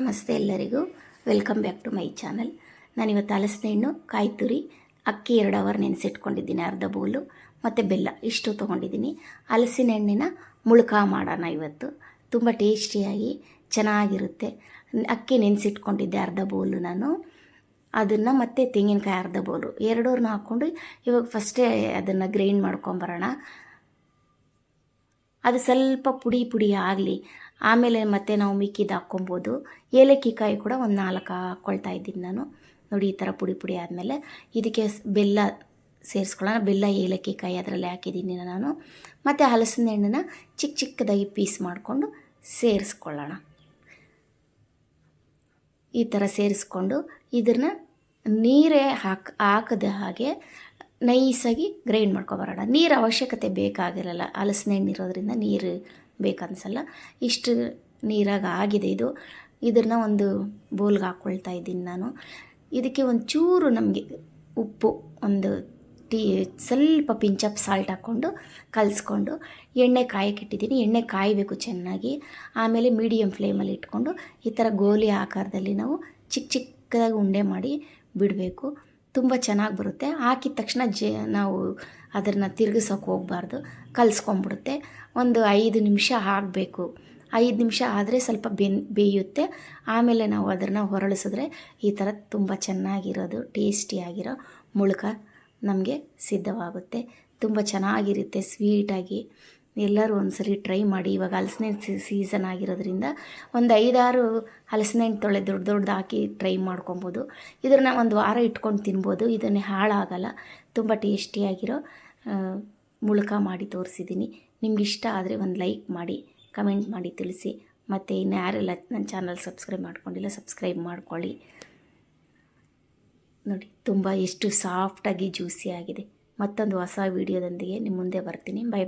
ನಮಸ್ತೆ ಎಲ್ಲರಿಗೂ, welcome back to my channel. ನಾನಿವತ್ತು ಹಲಸಿನ ಹಣ್ಣು, ಕಾಯಿ ತುರಿ, ಅಕ್ಕಿ 2 ಅವರ್ ನೆನೆಸಿಟ್ಕೊಂಡಿದ್ದೀನಿ, ಅರ್ಧ ಬೌಲು, ಮತ್ತು ಬೆಲ್ಲ ಇಷ್ಟು ತೊಗೊಂಡಿದ್ದೀನಿ. ಹಲಸಿನ ಹಣ್ಣಿನ ಮುಳ್ಕ ಮಾಡೋಣ ಇವತ್ತು. ತುಂಬ ಟೇಸ್ಟಿಯಾಗಿ ಚೆನ್ನಾಗಿರುತ್ತೆ. ಅಕ್ಕಿ ನೆನೆಸಿಟ್ಕೊಂಡಿದ್ದೆ ಅರ್ಧ ಬೌಲು ನಾನು, ಅದನ್ನು ಮತ್ತು ತೆಂಗಿನಕಾಯಿ ಅರ್ಧ ಬೌಲು ಎರಡೂರನ್ನ ಹಾಕ್ಕೊಂಡು ಇವಾಗ ಫಸ್ಟೇ ಅದನ್ನು ಗ್ರೈಂಡ್ ಮಾಡ್ಕೊಂಬರೋಣ. ಅದು ಸ್ವಲ್ಪ ಪುಡಿ ಆಗಲಿ, ಆಮೇಲೆ ಮತ್ತೆ ನಾವು ಮಿಕ್ಕಿದ್ದು ಹಾಕ್ಕೊಬೋದು. ಏಲಕ್ಕಿ ಕಾಯಿ ಕೂಡ ಒಂದು 4 ಹಾಕ್ಕೊಳ್ತಾ ಇದ್ದೀನಿ ನಾನು. ನೋಡಿ, ಈ ಥರ ಪುಡಿ ಆದಮೇಲೆ ಇದಕ್ಕೆ ಬೆಲ್ಲ ಸೇರಿಸ್ಕೊಳ್ಳೋಣ. ಬೆಲ್ಲ, ಏಲಕ್ಕಿ ಕಾಯಿ ಅದರಲ್ಲಿ ಹಾಕಿದ್ದೀನಿ ನಾನು. ಮತ್ತು ಹಲಸಿನ ಹಣ್ಣನ್ನ ಚಿಕ್ಕದಾಗಿ ಪೀಸ್ ಮಾಡಿಕೊಂಡು ಸೇರಿಸ್ಕೊಳ್ಳೋಣ. ಈ ಥರ ಸೇರಿಸ್ಕೊಂಡು ಇದನ್ನು ನೀರೇ ಹಾಕದ ಹಾಗೆ ನೈಸಾಗಿ ಗ್ರೈಂಡ್ ಮಾಡ್ಕೊಬರೋಣ. ನೀರು ಅವಶ್ಯಕತೆ ಬೇಕಾಗಿರಲ್ಲ, ಹಲಸಿನ ಹಣ್ಣು ಇರೋದ್ರಿಂದ ನೀರು ಬೇಕನ್ಸಲ್ಲ. ಇಷ್ಟು ನೀರಾಗಿ ಆಗಿದೆ ಇದು. ಇದನ್ನು ಒಂದು ಬೌಲ್ಗೆ ಹಾಕ್ಕೊಳ್ತಾ ಇದ್ದೀನಿ ನಾನು. ಇದಕ್ಕೆ ಒಂಚೂರು ನಮಗೆ ಉಪ್ಪು, ಒಂದು ಸ್ವಲ್ಪ ಪಿಂಚಪ್ ಸಾಲ್ಟ್ ಹಾಕ್ಕೊಂಡು ಕಲಿಸ್ಕೊಂಡು ಎಣ್ಣೆ ಕಾಯಕ್ಕಿಟ್ಟಿದ್ದೀನಿ. ಎಣ್ಣೆ ಕಾಯಬೇಕು ಚೆನ್ನಾಗಿ. ಆಮೇಲೆ ಮೀಡಿಯಮ್ ಫ್ಲೇಮಲ್ಲಿ ಇಟ್ಕೊಂಡು ಈ ಥರ ಗೋಲಿ ಆಕಾರದಲ್ಲಿ ನಾವು ಚಿಕ್ಕದಾಗಿ ಉಂಡೆ ಮಾಡಿ ಬಿಡಬೇಕು. ತುಂಬ ಚೆನ್ನಾಗಿ ಬರುತ್ತೆ. ಹಾಕಿದ ತಕ್ಷಣ ನಾವು ಅದನ್ನು ತಿರುಗಿಸೋಕೆ ಹೋಗಬಾರ್ದು, ಕಲಿಸ್ಕೊಂಬಿಡುತ್ತೆ. ಒಂದು 5 ನಿಮಿಷ ಆಗಬೇಕು. 5 ನಿಮಿಷ ಆದರೆ ಸ್ವಲ್ಪ ಬೇಯುತ್ತೆ. ಆಮೇಲೆ ನಾವು ಅದನ್ನು ಹೊರಳಿಸಿದ್ರೆ ಈ ಥರ ತುಂಬ ಚೆನ್ನಾಗಿರೋದು ಟೇಸ್ಟಿಯಾಗಿರೋ ಮುಳ್ಕ ನಮಗೆ ಸಿದ್ಧವಾಗುತ್ತೆ. ತುಂಬ ಚೆನ್ನಾಗಿರುತ್ತೆ, ಸ್ವೀಟಾಗಿ. ಎಲ್ಲರೂ ಒಂದ್ಸರಿ ಟ್ರೈ ಮಾಡಿ. ಇವಾಗ ಹಲಸಿನ ಸೀಸನ್ ಆಗಿರೋದ್ರಿಂದ ಒಂದು 5-6 ಹಲಸಿನ ಹಣ್ಣು ತೊಳೆ ದೊಡ್ಡದು ಹಾಕಿ ಟ್ರೈ ಮಾಡ್ಕೊಬೋದು. ಇದನ್ನು ಒಂದು ವಾರ ಇಟ್ಕೊಂಡು ತಿನ್ಬೋದು. ಇದನ್ನೇ ಹಾಳಾಗಲ್ಲ. ತುಂಬ ಟೇಸ್ಟಿಯಾಗಿರೋ ಮುಳ್ಕ ಮಾಡಿ ತೋರಿಸಿದ್ದೀನಿ. ನಿಮ್ಗೆ ಇಷ್ಟ ಆದರೆ ಒಂದು ಲೈಕ್ ಮಾಡಿ, ಕಮೆಂಟ್ ಮಾಡಿ ತಿಳಿಸಿ. ಮತ್ತು ಇನ್ನು ಯಾರೆಲ್ಲ ನನ್ನ ಚಾನಲ್ ಸಬ್ಸ್ಕ್ರೈಬ್ ಮಾಡ್ಕೊಂಡಿಲ್ಲ, ಸಬ್ಸ್ಕ್ರೈಬ್ ಮಾಡ್ಕೊಳ್ಳಿ. ನೋಡಿ, ತುಂಬ ಎಷ್ಟು ಸಾಫ್ಟಾಗಿ ಜ್ಯೂಸಿ ಆಗಿದೆ. ಮತ್ತೊಂದು ಹೊಸ ವೀಡಿಯೋದೊಂದಿಗೆ ನಿಮ್ಮ ಮುಂದೆ ಬರ್ತೀನಿ. ಬೈ.